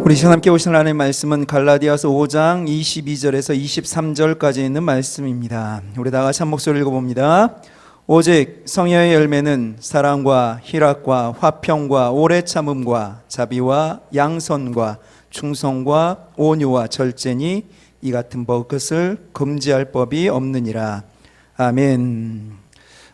우리 시간 함께 오신 하나님의 말씀은 갈라디아서 5장 22절에서 23절까지 있는 말씀입니다. 우리 다 같이 한 목소리 읽어봅니다. 오직 성령의 열매는 사랑과 희락과 화평과 오래 참음과 자비와 양선과 충성과 온유와 절제니 이 같은 것을 금지할 법이 없느니라. 아멘.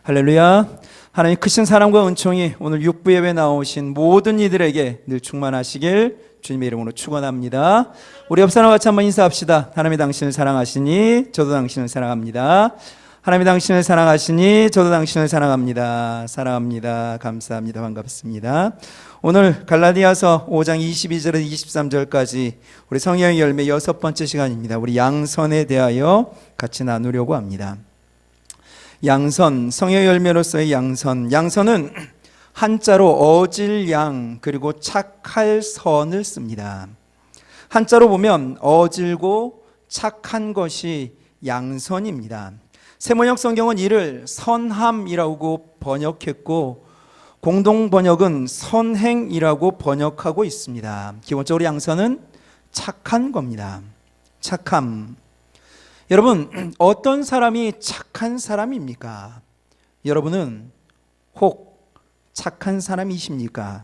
할렐루야. 하나님 크신 사랑과 은총이 오늘 육부 예배 나오신 모든 이들에게 늘 충만하시길 주님의 이름으로 축원합니다. 우리 옆 사람 같이 한번 인사합시다. 하나님이 당신을 사랑하시니 저도 당신을 사랑합니다. 하나님이 당신을 사랑하시니 저도 당신을 사랑합니다. 사랑합니다. 감사합니다. 반갑습니다. 오늘 갈라디아서 5장 22절에서 23절까지 우리 성령의 열매 6번째 시간입니다. 우리 양선에 대하여 같이 나누려고 합니다. 양선, 성령의 열매로서의 양선. 양선은 한자로 어질양 그리고 착할 선을 씁니다. 한자로 보면 어질고 착한 것이 양선입니다. 세번역 성경은 이를 선함이라고 번역했고 공동 번역은 선행이라고 번역하고 있습니다. 기본적으로 양선은 착한 겁니다. 착함. 여러분, 어떤 사람이 착한 사람입니까? 여러분은 혹 착한 사람이십니까?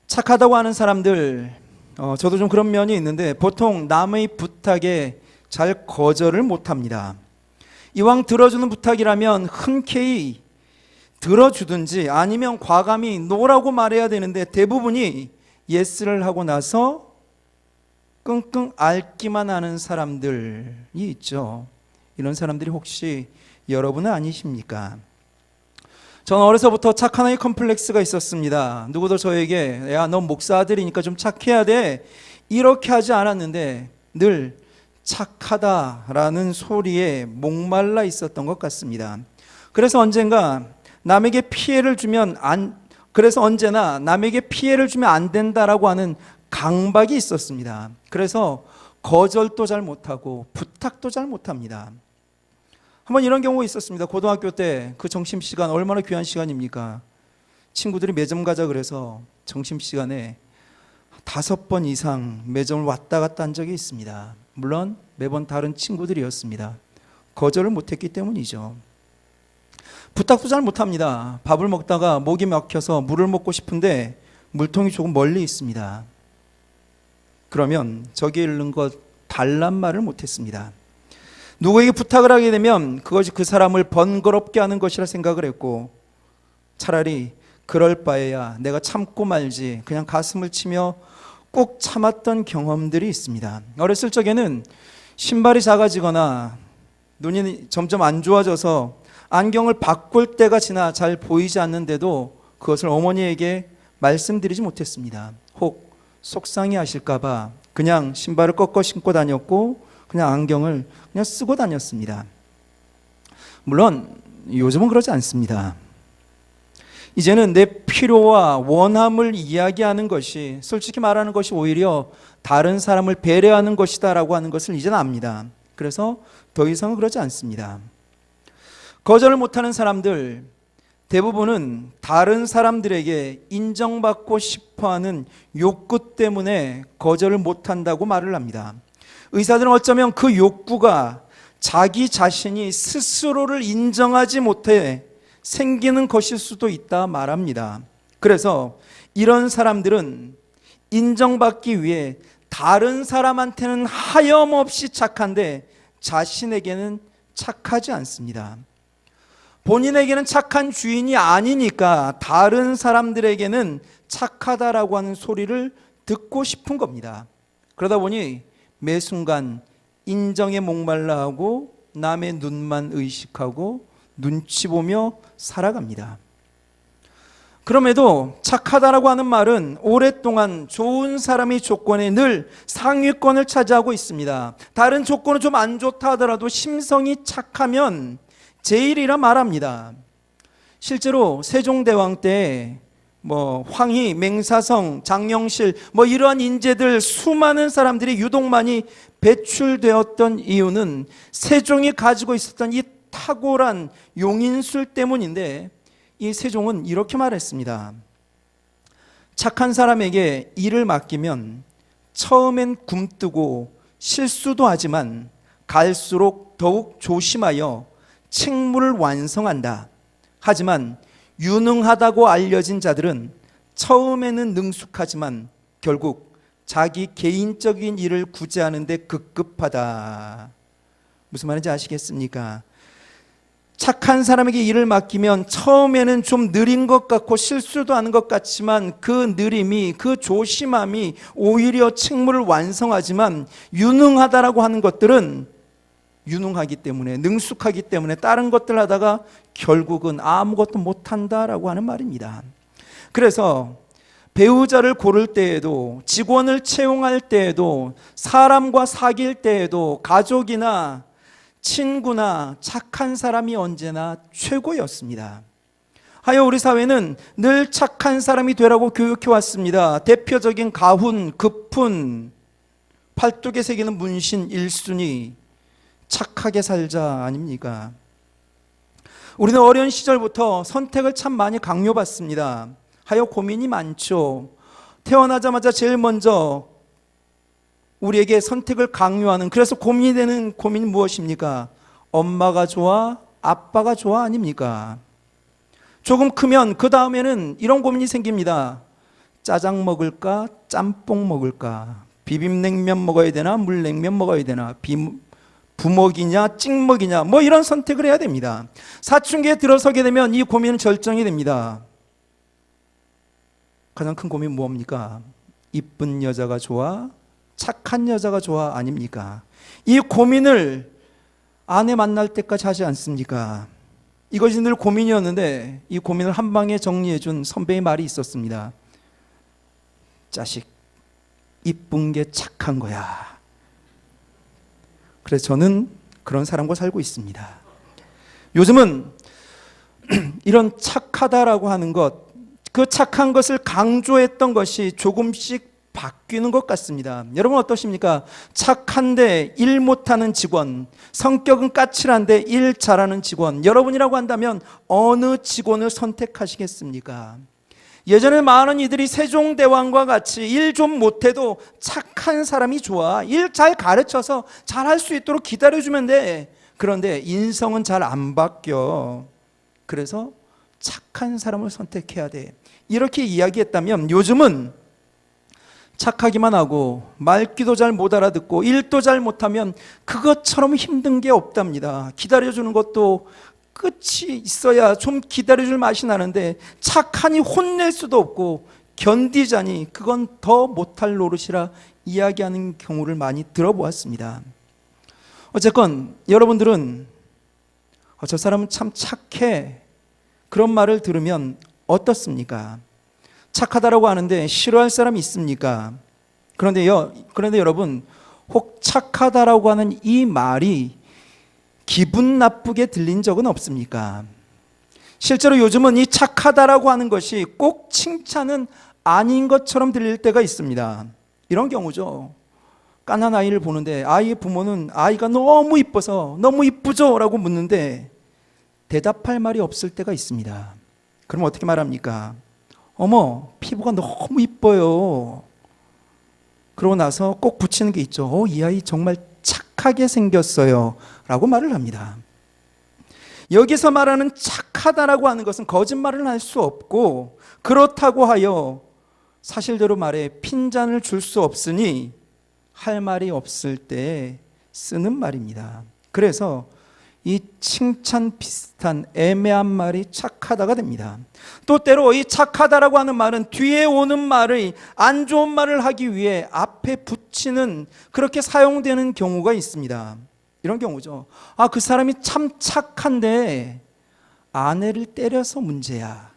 착하다고 하는 사람들, 저도 좀 그런 면이 있는데 보통 남의 부탁에 잘 거절을 못합니다. 이왕 들어주는 부탁이라면 흔쾌히 들어주든지 아니면 과감히 노라고 말해야 되는데 대부분이 예스를 하고 나서 끙끙 앓기만 하는 사람들이 있죠. 이런 사람들이 혹시 여러분은 아니십니까? 저는 어려서부터 착한 아이 컴플렉스가 있었습니다. 누구도 저에게 야, 넌 목사 아들이니까 좀 착해야 돼 이렇게 하지 않았는데 늘 착하다라는 소리에 목말라 있었던 것 같습니다. 그래서 언젠가 남에게 피해를 주면 언제나 남에게 피해를 주면 안 된다라고 하는 강박이 있었습니다. 그래서 거절도 잘 못하고 부탁도 잘 못합니다. 한번 이런 경우가 있었습니다. 고등학교 때 그 점심시간 얼마나 귀한 시간입니까? 친구들이 매점 가자 그래서 점심시간에 5번 이상 매점을 왔다 갔다 한 적이 있습니다. 물론 매번 다른 친구들이었습니다. 거절을 못했기 때문이죠. 부탁도 잘 못합니다. 밥을 먹다가 목이 막혀서 물을 먹고 싶은데 물통이 조금 멀리 있습니다. 그러면 저기에 있는 것 달란 말을 못했습니다. 누구에게 부탁을 하게 되면 그것이 그 사람을 번거롭게 하는 것이라 생각을 했고 차라리 그럴 바에야 내가 참고 말지 그냥 가슴을 치며 꾹 참았던 경험들이 있습니다. 어렸을 적에는 신발이 작아지거나 눈이 점점 안 좋아져서 안경을 바꿀 때가 지나 잘 보이지 않는데도 그것을 어머니에게 말씀드리지 못했습니다. 혹 속상해 하실까 봐 그냥 신발을 꺾어 신고 다녔고 그냥 안경을 그냥 쓰고 다녔습니다. 물론 요즘은 그러지 않습니다. 이제는 내 필요와 원함을 이야기하는 것이 솔직히 말하는 것이 오히려 다른 사람을 배려하는 것이다 라고 하는 것을 이제는 압니다. 그래서 더 이상은 그러지 않습니다. 거절을 못하는 사람들 대부분은 다른 사람들에게 인정받고 싶어하는 욕구 때문에 거절을 못한다고 말을 합니다. 의사들은 어쩌면 그 욕구가 자기 자신이 스스로를 인정하지 못해 생기는 것일 수도 있다 말합니다. 그래서 이런 사람들은 인정받기 위해 다른 사람한테는 하염없이 착한데 자신에게는 착하지 않습니다. 본인에게는 착한 주인이 아니니까 다른 사람들에게는 착하다라고 하는 소리를 듣고 싶은 겁니다. 그러다 보니 매 순간 인정에 목말라 하고 남의 눈만 의식하고 눈치 보며 살아갑니다. 그럼에도 착하다라고 하는 말은 오랫동안 좋은 사람의 조건에 늘 상위권을 차지하고 있습니다. 다른 조건은 좀 안 좋다 하더라도 심성이 착하면 제일이라 말합니다. 실제로 세종대왕 때 황희, 맹사성, 장영실 이러한 인재들 수많은 사람들이 유독 많이 배출되었던 이유는 세종이 가지고 있었던 이 탁월한 용인술 때문인데 이 세종은 이렇게 말했습니다. 착한 사람에게 일을 맡기면 처음엔 굼뜨고 실수도 하지만 갈수록 더욱 조심하여 책무를 완성한다. 하지만 유능하다고 알려진 자들은 처음에는 능숙하지만 결국 자기 개인적인 일을 구제하는 데 급급하다. 무슨 말인지 아시겠습니까? 착한 사람에게 일을 맡기면 처음에는 좀 느린 것 같고 실수도 하는 것 같지만 그 느림이, 그 조심함이 오히려 책무를 완성하지만 유능하다라고 하는 것들은 유능하기 때문에, 능숙하기 때문에 다른 것들 하다가 결국은 아무것도 못한다라고 하는 말입니다. 그래서 배우자를 고를 때에도, 직원을 채용할 때에도, 사람과 사귈 때에도 가족이나 친구나 착한 사람이 언제나 최고였습니다. 하여 우리 사회는 늘 착한 사람이 되라고 교육해 왔습니다. 대표적인 가훈, 급훈, 팔뚝에 새기는 문신 1순위, 착하게 살자 아닙니까? 우리는 어려운 시절부터 선택을 참 많이 강요받습니다. 하여 고민이 많죠. 태어나자마자 제일 먼저 우리에게 선택을 강요하는, 그래서 고민이 되는 고민이 무엇입니까? 엄마가 좋아? 아빠가 좋아? 아닙니까? 조금 크면 그 다음에는 이런 고민이 생깁니다. 짜장 먹을까? 짬뽕 먹을까? 비빔냉면 먹어야 되나? 물냉면 먹어야 되나? 부먹이냐? 찍먹이냐? 뭐 이런 선택을 해야 됩니다. 사춘기에 들어서게 되면 이 고민은 절정이 됩니다. 가장 큰 고민은 뭡니까? 이쁜 여자가 좋아? 착한 여자가 좋아? 아닙니까? 이 고민을 아내 만날 때까지 하지 않습니까? 이것이 늘 고민이었는데 이 고민을 한 방에 정리해 준 선배의 말이 있었습니다. 자식, 이쁜 게 착한 거야. 그래서 저는 그런 사람과 살고 있습니다. 요즘은 이런 착하다라고 하는 것, 그 착한 것을 강조했던 것이 조금씩 바뀌는 것 같습니다. 여러분 어떠십니까? 착한데 일 못하는 직원, 성격은 까칠한데 일 잘하는 직원, 여러분이라고 한다면 어느 직원을 선택하시겠습니까? 예전에 많은 이들이 세종대왕과 같이 일 좀 못해도 착한 사람이 좋아, 일 잘 가르쳐서 잘할 수 있도록 기다려주면 돼. 그런데 인성은 잘 안 바뀌어. 그래서 착한 사람을 선택해야 돼. 이렇게 이야기했다면 요즘은 착하기만 하고 말귀도 잘 못 알아듣고 일도 잘 못하면 그것처럼 힘든 게 없답니다. 기다려주는 것도 끝이 있어야 좀 기다려줄 맛이 나는데 착하니 혼낼 수도 없고 견디자니 그건 더 못할 노릇이라 이야기하는 경우를 많이 들어보았습니다. 어쨌건 여러분들은 저 사람은 참 착해, 그런 말을 들으면 어떻습니까? 착하다라고 하는데 싫어할 사람이 있습니까? 그런데 여러분, 혹 착하다라고 하는 이 말이 기분 나쁘게 들린 적은 없습니까? 실제로 요즘은 이 착하다라고 하는 것이 꼭 칭찬은 아닌 것처럼 들릴 때가 있습니다. 이런 경우죠. 깐난 아이를 보는데 아이의 부모는 아이가 너무 이뻐서 너무 이쁘죠? 라고 묻는데 대답할 말이 없을 때가 있습니다. 그럼 어떻게 말합니까? 어머, 피부가 너무 이뻐요. 그러고 나서 꼭 붙이는 게 있죠. 이 아이 정말 착하게 생겼어요. 라고 말을 합니다. 여기서 말하는 착하다라고 하는 것은 거짓말을 할 수 없고, 그렇다고 하여 사실대로 말해 핀잔을 줄 수 없으니 할 말이 없을 때 쓰는 말입니다. 그래서 이 칭찬 비슷한 애매한 말이 착하다가 됩니다. 또 때로 이 착하다라고 하는 말은 뒤에 오는 말의 안 좋은 말을 하기 위해 앞에 붙이는, 그렇게 사용되는 경우가 있습니다. 이런 경우죠. 그 사람이 참 착한데 아내를 때려서 문제야.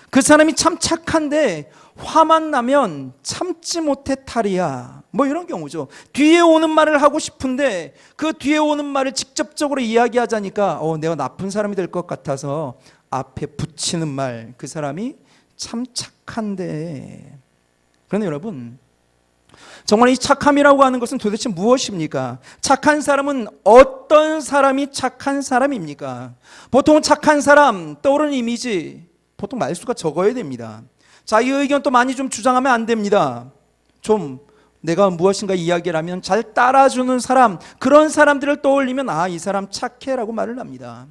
그 사람이 참 착한데 화만 나면 참지 못해 탈이야. 뭐 이런 경우죠. 뒤에 오는 말을 하고 싶은데 그 뒤에 오는 말을 직접적으로 이야기하자니까 내가 나쁜 사람이 될 것 같아서 앞에 붙이는 말, 그 사람이 참 착한데. 그런데 여러분, 정말 이 착함이라고 하는 것은 도대체 무엇입니까? 착한 사람은 어떤 사람이 착한 사람입니까? 보통 착한 사람 떠오르는 이미지, 보통 말수가 적어야 됩니다. 자기 의견 또 많이 좀 주장하면 안 됩니다. 좀 내가 무엇인가 이야기를 하면 잘 따라주는 사람, 그런 사람들을 떠올리면 아, 이 사람 착해라고 말을 합니다.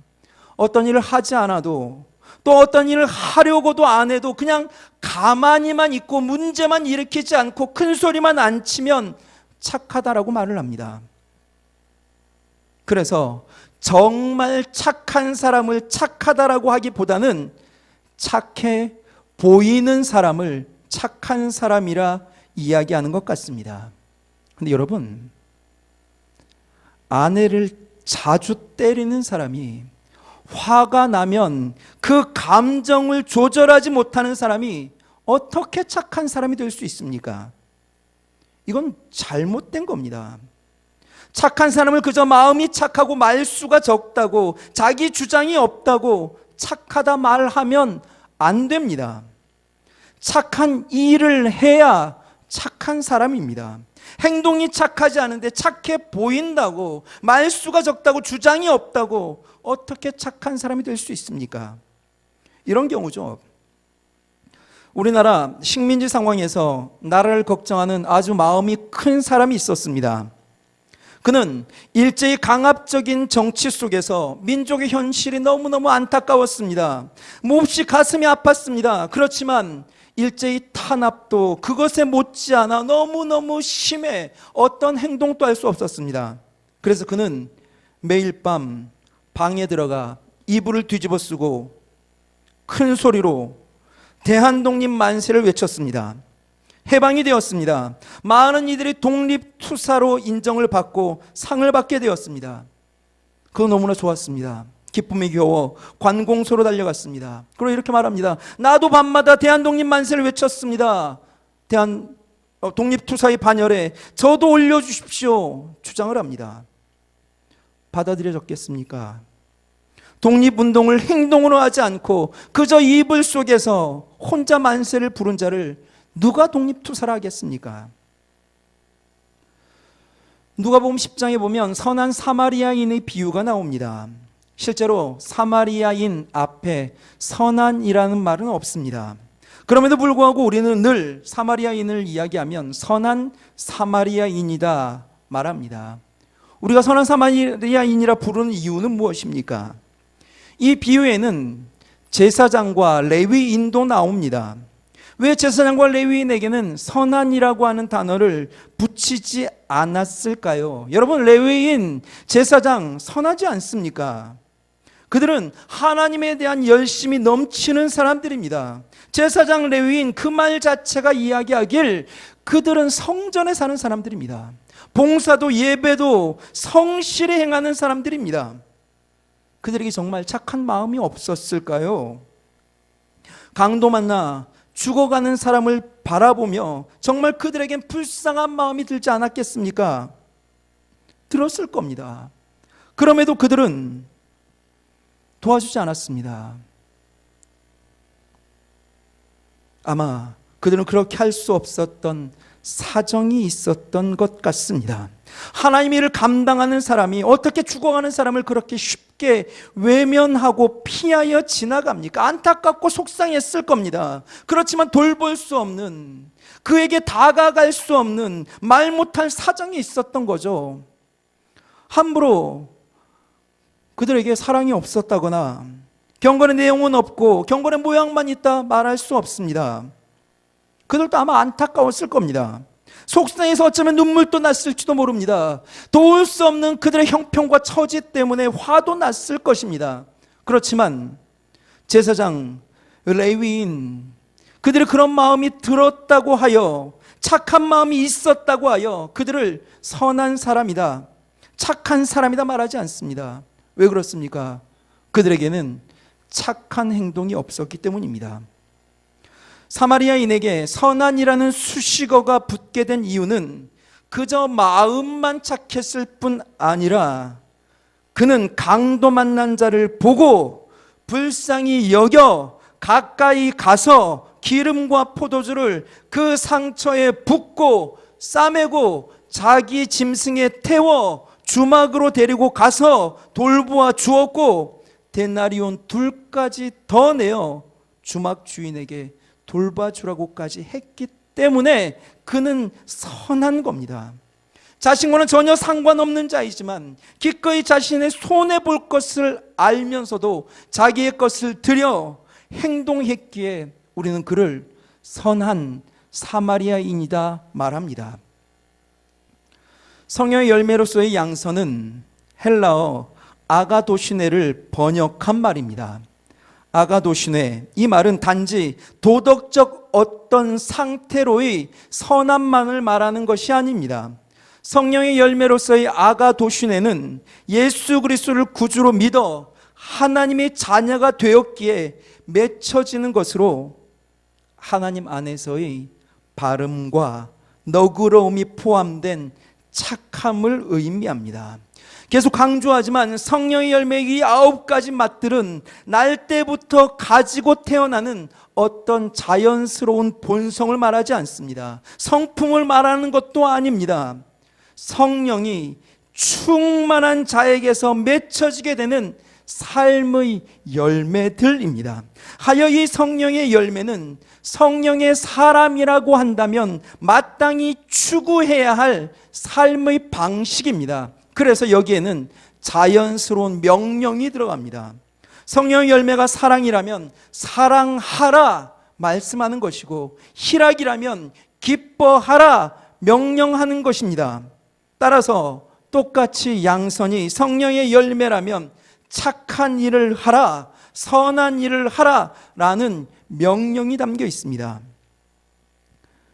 어떤 일을 하지 않아도, 또 어떤 일을 하려고도 안 해도 그냥 가만히만 있고 문제만 일으키지 않고 큰 소리만 안 치면 착하다라고 말을 합니다. 그래서 정말 착한 사람을 착하다라고 하기보다는 착해 보이는 사람을 착한 사람이라 이야기하는 것 같습니다. 근데 여러분, 아내를 자주 때리는 사람이, 화가 나면 그 감정을 조절하지 못하는 사람이 어떻게 착한 사람이 될 수 있습니까? 이건 잘못된 겁니다. 착한 사람을 그저 마음이 착하고 말수가 적다고, 자기 주장이 없다고 착하다 말하면 안 됩니다. 착한 일을 해야 착한 사람입니다. 행동이 착하지 않은데 착해 보인다고, 말수가 적다고, 주장이 없다고 어떻게 착한 사람이 될 수 있습니까? 이런 경우죠. 우리나라 식민지 상황에서 나라를 걱정하는 아주 마음이 큰 사람이 있었습니다. 그는 일제히 강압적인 정치 속에서 민족의 현실이 너무너무 안타까웠습니다. 몹시 가슴이 아팠습니다. 그렇지만 일제히 탄압도 그것에 못지않아 너무너무 심해 어떤 행동도 할 수 없었습니다. 그래서 그는 매일 밤 방에 들어가 이불을 뒤집어 쓰고 큰 소리로 대한독립 만세를 외쳤습니다. 해방이 되었습니다. 많은 이들이 독립투사로 인정을 받고 상을 받게 되었습니다. 그거 너무나 좋았습니다. 기쁨이 겨워 관공서로 달려갔습니다. 그리고 이렇게 말합니다. 나도 밤마다 대한독립 만세를 외쳤습니다. 독립투사의 반열에 저도 올려주십시오 주장을 합니다. 받아들여졌겠습니까? 독립운동을 행동으로 하지 않고 그저 이불 속에서 혼자 만세를 부른 자를 누가 독립투사라 하겠습니까? 누가복음 10장에 보면 선한 사마리아인의 비유가 나옵니다. 실제로 사마리아인 앞에 선한이라는 말은 없습니다. 그럼에도 불구하고 우리는 늘 사마리아인을 이야기하면 선한 사마리아인이다 말합니다. 우리가 선한 사마리아인이라 부르는 이유는 무엇입니까? 이 비유에는 제사장과 레위인도 나옵니다. 왜 제사장과 레위인에게는 선한이라고 하는 단어를 붙이지 않았을까요? 여러분, 레위인, 제사장 선하지 않습니까? 그들은 하나님에 대한 열심이 넘치는 사람들입니다. 제사장, 레위인 그 말 자체가 이야기하길 그들은 성전에 사는 사람들입니다. 봉사도 예배도 성실히 행하는 사람들입니다. 그들에게 정말 착한 마음이 없었을까요? 강도 만나 죽어가는 사람을 바라보며 정말 그들에겐 불쌍한 마음이 들지 않았겠습니까? 들었을 겁니다. 그럼에도 그들은 도와주지 않았습니다. 아마 그들은 그렇게 할 수 없었던 사정이 있었던 것 같습니다. 하나님의 일을 감당하는 사람이 어떻게 죽어가는 사람을 그렇게 쉽게 외면하고 피하여 지나갑니까? 안타깝고 속상했을 겁니다. 그렇지만 돌볼 수 없는, 그에게 다가갈 수 없는, 말 못할 사정이 있었던 거죠. 함부로 그들에게 사랑이 없었다거나 경건의 내용은 없고 경건의 모양만 있다 말할 수 없습니다. 그들도 아마 안타까웠을 겁니다. 속상해서 어쩌면 눈물도 났을지도 모릅니다. 도울 수 없는 그들의 형편과 처지 때문에 화도 났을 것입니다. 그렇지만 제사장, 레위인, 그들의 그런 마음이 들었다고 하여, 착한 마음이 있었다고 하여 그들을 선한 사람이다, 착한 사람이다 말하지 않습니다. 왜 그렇습니까? 그들에게는 착한 행동이 없었기 때문입니다. 사마리아인에게 선한이라는 수식어가 붙게 된 이유는 그저 마음만 착했을 뿐 아니라 그는 강도 만난 자를 보고 불쌍히 여겨 가까이 가서 기름과 포도주를 그 상처에 붓고 싸매고 자기 짐승에 태워 주막으로 데리고 가서 돌보아 주었고 데나리온 둘까지 더 내어 주막 주인에게 돌봐주라고까지 했기 때문에 그는 선한 겁니다. 자신과는 전혀 상관없는 자이지만 기꺼이 자신의 손해볼 것을 알면서도 자기의 것을 들여 행동했기에 우리는 그를 선한 사마리아인이다 말합니다. 성령의 열매로서의 양선은 헬라어 아가도시네를 번역한 말입니다. 아가도시네, 이 말은 단지 도덕적 어떤 상태로의 선함만을 말하는 것이 아닙니다. 성령의 열매로서의 아가도시네는 예수 그리스도를 구주로 믿어 하나님의 자녀가 되었기에 맺혀지는 것으로 하나님 안에서의 바름과 너그러움이 포함된 착함을 의미합니다. 계속 강조하지만 성령의 열매의 이 9가지 맛들은 날 때부터 가지고 태어나는 어떤 자연스러운 본성을 말하지 않습니다. 성품을 말하는 것도 아닙니다. 성령이 충만한 자에게서 맺혀지게 되는 삶의 열매들입니다. 하여 이 성령의 열매는 성령의 사람이라고 한다면 마땅히 추구해야 할 삶의 방식입니다. 그래서 여기에는 자연스러운 명령이 들어갑니다. 성령의 열매가 사랑이라면 사랑하라 말씀하는 것이고, 희락이라면 기뻐하라 명령하는 것입니다. 따라서 똑같이 양선이 성령의 열매라면 착한 일을 하라, 선한 일을 하라 라는 명령이 담겨 있습니다.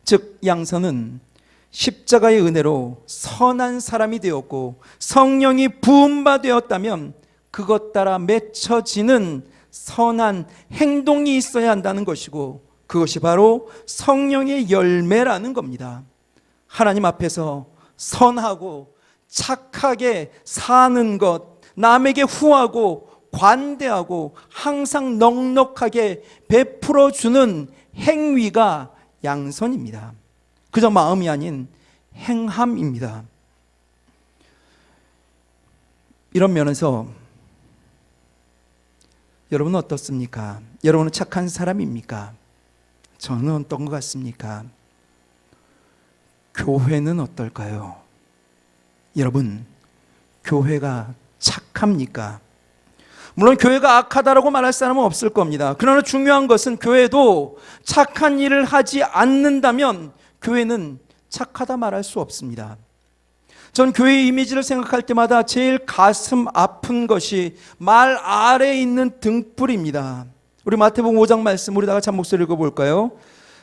즉 양선은 십자가의 은혜로 선한 사람이 되었고 성령이 부음받되었다면 그것 따라 맺혀지는 선한 행동이 있어야 한다는 것이고, 그것이 바로 성령의 열매라는 겁니다. 하나님 앞에서 선하고 착하게 사는 것, 남에게 후하고 관대하고 항상 넉넉하게 베풀어 주는 행위가 양선입니다. 그저 마음이 아닌 행함입니다. 이런 면에서 여러분은 어떻습니까? 여러분은 착한 사람입니까? 저는 어떤 것 같습니까? 교회는 어떨까요? 여러분, 교회가 착합니까? 물론 교회가 악하다라고 말할 사람은 없을 겁니다. 그러나 중요한 것은 교회도 착한 일을 하지 않는다면 교회는 착하다 말할 수 없습니다. 전 교회의 이미지를 생각할 때마다 제일 가슴 아픈 것이 말 아래에 있는 등불입니다. 우리 마태복음 5장 말씀 우리 다 같이 한 목소리 읽어볼까요?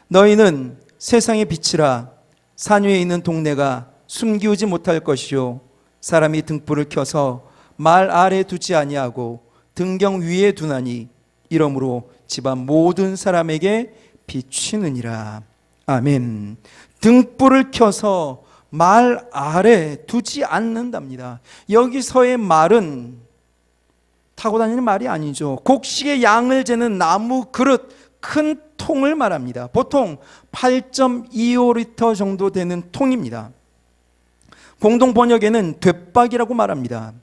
너희는 세상의 빛이라. 산 위에 있는 동네가 숨기우지 못할 것이요 사람이 등불을 켜서 말 아래에 두지 아니하고 등경 위에 두나니 이러므로 집안 모든 사람에게 비추느니라. 아멘. 등불을 켜서 말 아래 두지 않는답니다. 여기서의 말은 타고 다니는 말이 아니죠. 곡식의 양을 재는 나무 그릇, 큰 통을 말합니다. 보통 8.25리터 정도 되는 통입니다. 공동 번역에는 돛박이라고 말합니다.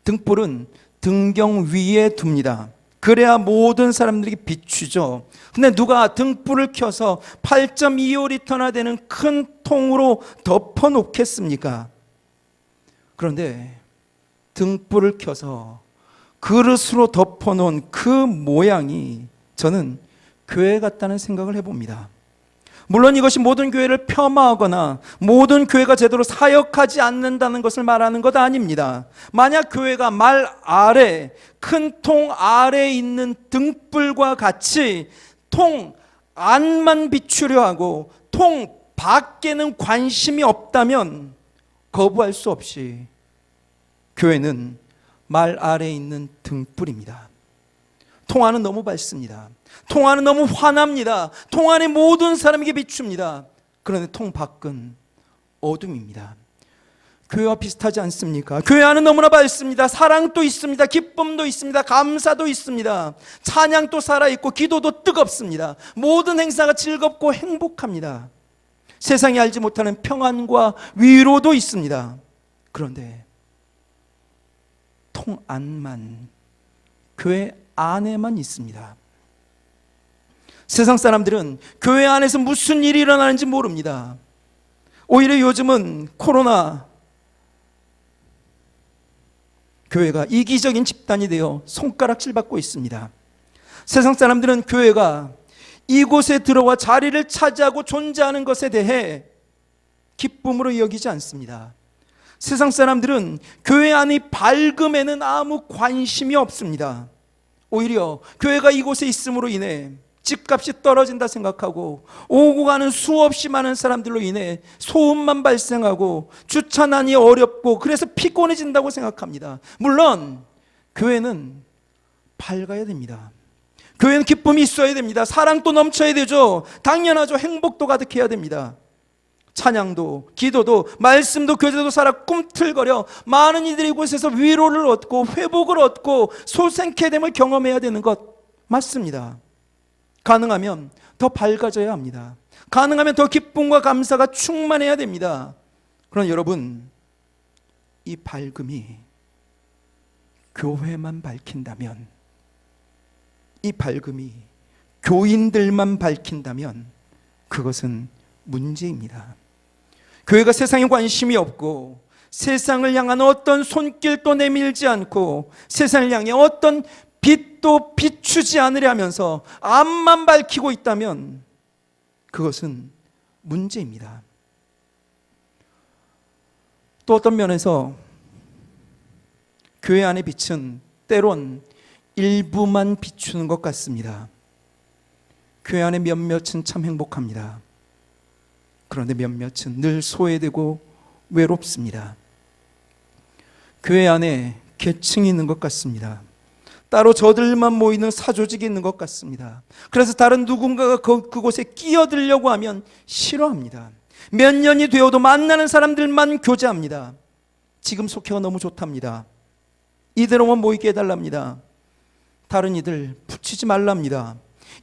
등불은 등경 위에 둡니다. 그래야 모든 사람들에게 비추죠. 근데 누가 등불을 켜서 8.25리터나 되는 큰 통으로 덮어 놓겠습니까? 그런데 등불을 켜서 그릇으로 덮어 놓은 그 모양이 저는 교회 같다는 생각을 해봅니다. 물론 이것이 모든 교회를 폄하하거나 모든 교회가 제대로 사역하지 않는다는 것을 말하는 것 아닙니다. 만약 교회가 말 아래, 큰 통 아래에 있는 등불과 같이 통 안만 비추려 하고 통 밖에는 관심이 없다면 거부할 수 없이 교회는 말 아래에 있는 등불입니다. 통 안은 너무 밝습니다. 통 안은 너무 환합니다. 통 안에 모든 사람에게 비춥니다. 그런데 통 밖은 어둠입니다. 교회와 비슷하지 않습니까? 교회 안은 너무나 밝습니다. 사랑도 있습니다. 기쁨도 있습니다. 감사도 있습니다. 찬양도 살아있고 기도도 뜨겁습니다. 모든 행사가 즐겁고 행복합니다. 세상이 알지 못하는 평안과 위로도 있습니다. 그런데 통 안만, 교회 안에만 있습니다. 세상 사람들은 교회 안에서 무슨 일이 일어나는지 모릅니다. 오히려 요즘은 코로나, 교회가 이기적인 집단이 되어 손가락질 받고 있습니다. 세상 사람들은 교회가 이곳에 들어와 자리를 차지하고 존재하는 것에 대해 기쁨으로 여기지 않습니다. 세상 사람들은 교회 안의 밝음에는 아무 관심이 없습니다. 오히려 교회가 이곳에 있음으로 인해 집값이 떨어진다 생각하고 오고 가는 수없이 많은 사람들로 인해 소음만 발생하고 주차난이 어렵고 그래서 피곤해진다고 생각합니다. 물론 교회는 밝아야 됩니다. 교회는 기쁨이 있어야 됩니다. 사랑도 넘쳐야 되죠. 당연하죠. 행복도 가득해야 됩니다. 찬양도, 기도도, 말씀도, 교제도 살아 꿈틀거려 많은 이들이 이곳에서 위로를 얻고 회복을 얻고 소생케됨을 경험해야 되는 것 맞습니다. 가능하면 더 밝아져야 합니다. 가능하면 더 기쁨과 감사가 충만해야 됩니다. 그러나 여러분, 이 밝음이 교회만 밝힌다면, 이 밝음이 교인들만 밝힌다면 그것은 문제입니다. 교회가 세상에 관심이 없고 세상을 향한 어떤 손길도 내밀지 않고 세상을 향해 어떤 빛도 비추지 않으려 하면서 앞만 밝히고 있다면 그것은 문제입니다. 또 어떤 면에서 교회 안의 빛은 때론 일부만 비추는 것 같습니다. 교회 안에 몇몇은 참 행복합니다. 그런데 몇몇은 늘 소외되고 외롭습니다. 교회 안에 계층이 있는 것 같습니다. 따로 저들만 모이는 사조직이 있는 것 같습니다. 그래서 다른 누군가가 그곳에 끼어들려고 하면 싫어합니다. 몇 년이 되어도 만나는 사람들만 교제합니다. 지금 속회가 너무 좋답니다. 이대로만 모이게 해달랍니다. 다른 이들 붙이지 말랍니다.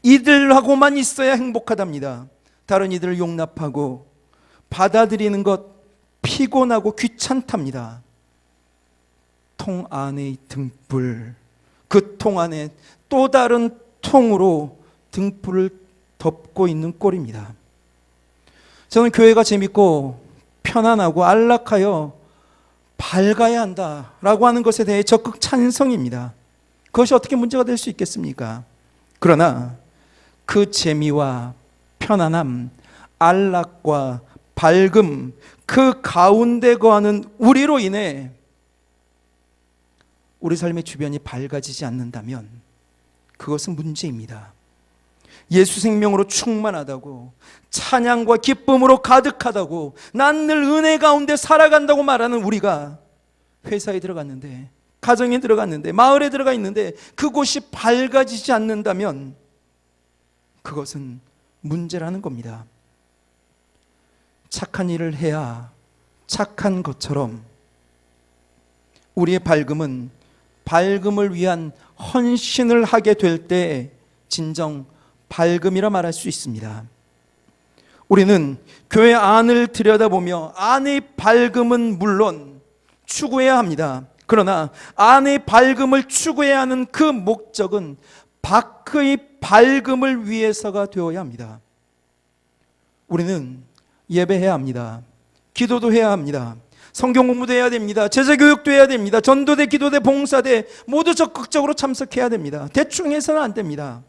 이들하고만 있어야 행복하답니다. 다른 이들을 용납하고 받아들이는 것 피곤하고 귀찮답니다. 통 안의 등불, 그 통 안에 또 다른 통으로 등불을 덮고 있는 꼴입니다. 저는 교회가 재밌고 편안하고 안락하여 밝아야 한다라고 하는 것에 대해 적극 찬성입니다. 그것이 어떻게 문제가 될 수 있겠습니까? 그러나 그 재미와 편안함, 안락과 밝음, 그 가운데 거하는 우리로 인해 우리 삶의 주변이 밝아지지 않는다면 그것은 문제입니다. 예수 생명으로 충만하다고, 찬양과 기쁨으로 가득하다고, 난 늘 은혜 가운데 살아간다고 말하는 우리가 회사에 들어갔는데, 가정에 들어갔는데, 마을에 들어가 있는데 그곳이 밝아지지 않는다면 그것은 문제라는 겁니다. 착한 일을 해야 착한 것처럼 우리의 밝음은 밝음을 위한 헌신을 하게 될 때 진정 밝음이라 말할 수 있습니다. 우리는 교회 안을 들여다보며 안의 밝음은 물론 추구해야 합니다. 그러나 안의 밝음을 추구해야 하는 그 목적은 밖의 밝음을 위해서가 되어야 합니다. 우리는 예배해야 합니다. 기도도 해야 합니다. 성경 공부도 해야 됩니다. 제자교육도 해야 됩니다. 전도대, 기도대, 봉사대 모두 적극적으로 참석해야 됩니다. 대충 해서는 안 됩니다.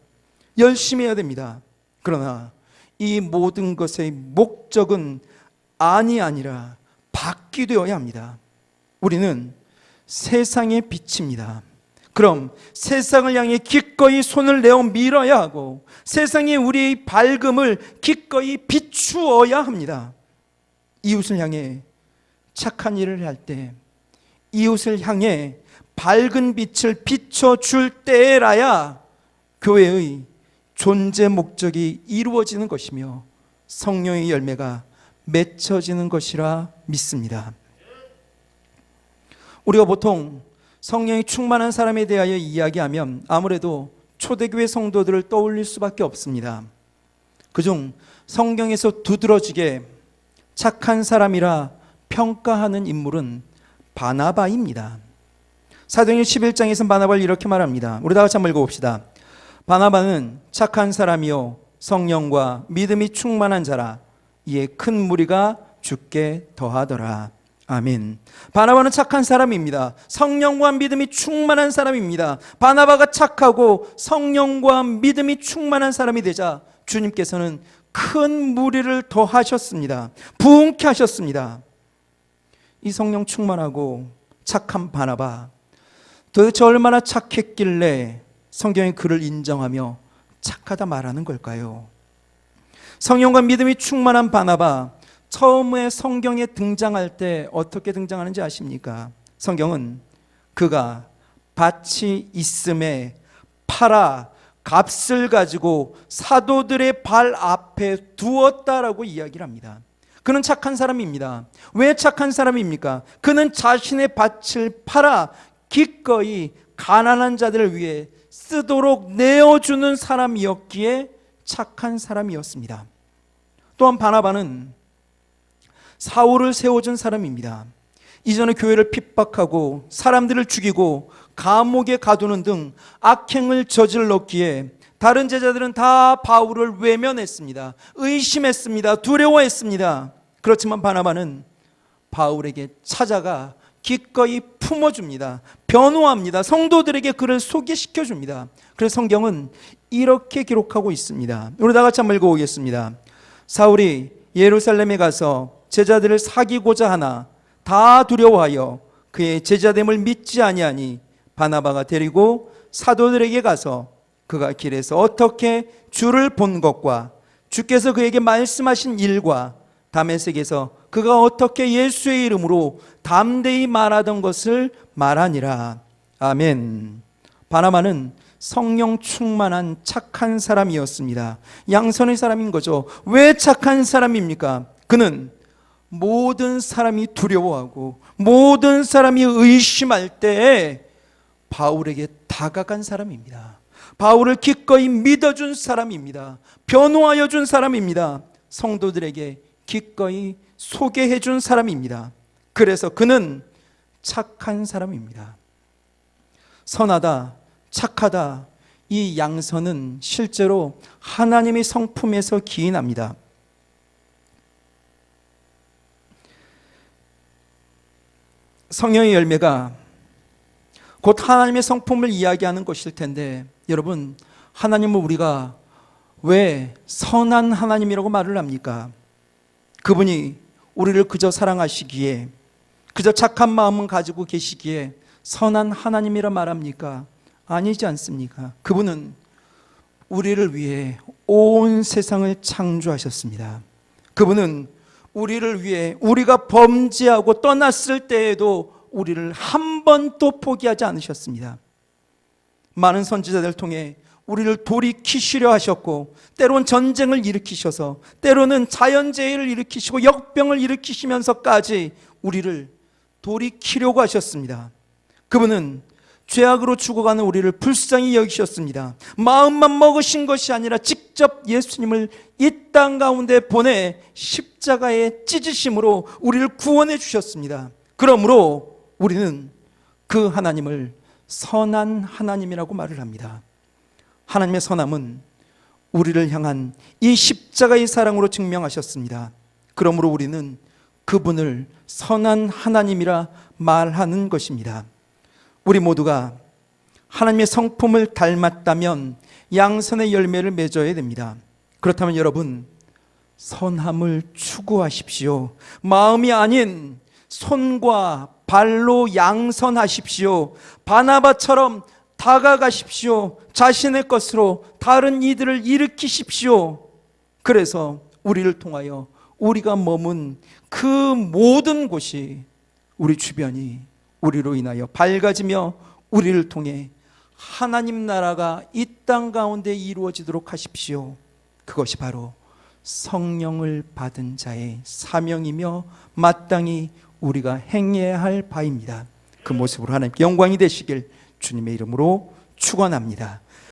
열심히 해야 됩니다. 그러나 이 모든 것의 목적은 안이 아니라 밖이 되어야 합니다. 우리는 세상의 빛입니다. 그럼 세상을 향해 기꺼이 손을 내어 밀어야 하고 세상에 우리의 밝음을 기꺼이 비추어야 합니다. 이웃을 향해 착한 일을 할 때, 이웃을 향해 밝은 빛을 비춰줄 때라야 교회의 존재 목적이 이루어지는 것이며 성령의 열매가 맺혀지는 것이라 믿습니다. 우리가 보통 성령이 충만한 사람에 대하여 이야기하면 아무래도 초대교회 성도들을 떠올릴 수밖에 없습니다. 그중 성경에서 두드러지게 착한 사람이라 평가하는 인물은 바나바입니다. 사도행전 11장에서 바나바를 이렇게 말합니다. 우리 다 같이 한번 읽어봅시다. 바나바는 착한 사람이요 성령과 믿음이 충만한 자라. 이에 큰 무리가 죽게 더하더라. 아멘. 바나바는 착한 사람입니다. 성령과 믿음이 충만한 사람입니다. 바나바가 착하고 성령과 믿음이 충만한 사람이 되자 주님께서는 큰 무리를 더하셨습니다. 부흥케 하셨습니다. 이 성령 충만하고 착한 바나바, 도대체 얼마나 착했길래 성경이 그를 인정하며 착하다 말하는 걸까요? 성령과 믿음이 충만한 바나바, 처음에 성경에 등장할 때 어떻게 등장하는지 아십니까? 성경은 그가 밭이 있음에 팔아 값을 가지고 사도들의 발 앞에 두었다라고 이야기를 합니다. 그는 착한 사람입니다. 왜 착한 사람입니까? 그는 자신의 밭을 팔아 기꺼이 가난한 자들을 위해 쓰도록 내어주는 사람이었기에 착한 사람이었습니다. 또한 바나바는 사울을 세워준 사람입니다. 이전에 교회를 핍박하고 사람들을 죽이고 감옥에 가두는 등 악행을 저질렀기에 다른 제자들은 다 바울을 외면했습니다. 의심했습니다. 두려워했습니다. 그렇지만 바나바는 바울에게 찾아가 기꺼이 품어줍니다. 변호합니다. 성도들에게 그를 소개시켜줍니다. 그래서 성경은 이렇게 기록하고 있습니다. 우리 다 같이 한번 읽어보겠습니다. 사울이 예루살렘에 가서 제자들을 사귀고자 하나 다 두려워하여 그의 제자됨을 믿지 아니하니 바나바가 데리고 사도들에게 가서 그가 길에서 어떻게 주를 본 것과 주께서 그에게 말씀하신 일과 다메섹에서 그가 어떻게 예수의 이름으로 담대히 말하던 것을 말하니라. 아멘. 바나바는 성령 충만한 착한 사람이었습니다. 양선의 사람인 거죠. 왜 착한 사람입니까? 그는 모든 사람이 두려워하고 모든 사람이 의심할 때에 바울에게 다가간 사람입니다. 바울을 기꺼이 믿어준 사람입니다. 변호하여 준 사람입니다. 성도들에게 기꺼이 소개해 준 사람입니다. 그래서 그는 착한 사람입니다. 선하다, 착하다, 이 양선은 실제로 하나님의 성품에서 기인합니다. 성령의 열매가 곧 하나님의 성품을 이야기하는 것일 텐데, 여러분, 하나님을 우리가 왜 선한 하나님이라고 말을 합니까? 그분이 우리를 그저 사랑하시기에, 그저 착한 마음을 가지고 계시기에 선한 하나님이라 말합니까? 아니지 않습니까? 그분은 우리를 위해 온 세상을 창조하셨습니다. 그분은 우리를 위해 우리가 범죄하고 떠났을 때에도 우리를 한 번도 포기하지 않으셨습니다. 많은 선지자들을 통해 우리를 돌이키시려 하셨고, 때론 전쟁을 일으키셔서, 때로는 자연재해를 일으키시고 역병을 일으키시면서까지 우리를 돌이키려고 하셨습니다. 그분은 죄악으로 죽어가는 우리를 불쌍히 여기셨습니다. 마음만 먹으신 것이 아니라 직접 예수님을 이 땅 가운데 보내 십자가에 찢으심으로 우리를 구원해 주셨습니다. 그러므로 우리는 그 하나님을 선한 하나님이라고 말을 합니다. 하나님의 선함은 우리를 향한 이 십자가의 사랑으로 증명하셨습니다. 그러므로 우리는 그분을 선한 하나님이라 말하는 것입니다. 우리 모두가 하나님의 성품을 닮았다면 양선의 열매를 맺어야 됩니다. 그렇다면 여러분, 선함을 추구하십시오. 마음이 아닌 손과 발로 양선하십시오. 바나바처럼 다가가십시오. 자신의 것으로 다른 이들을 일으키십시오. 그래서 우리를 통하여 우리가 머문 그 모든 곳이, 우리 주변이 우리로 인하여 밝아지며 우리를 통해 하나님 나라가 이 땅 가운데 이루어지도록 하십시오. 그것이 바로 성령을 받은 자의 사명이며 마땅히 우리가 행해야 할 바입니다. 그 모습으로 하나님께 영광이 되시길 주님의 이름으로 축원합니다.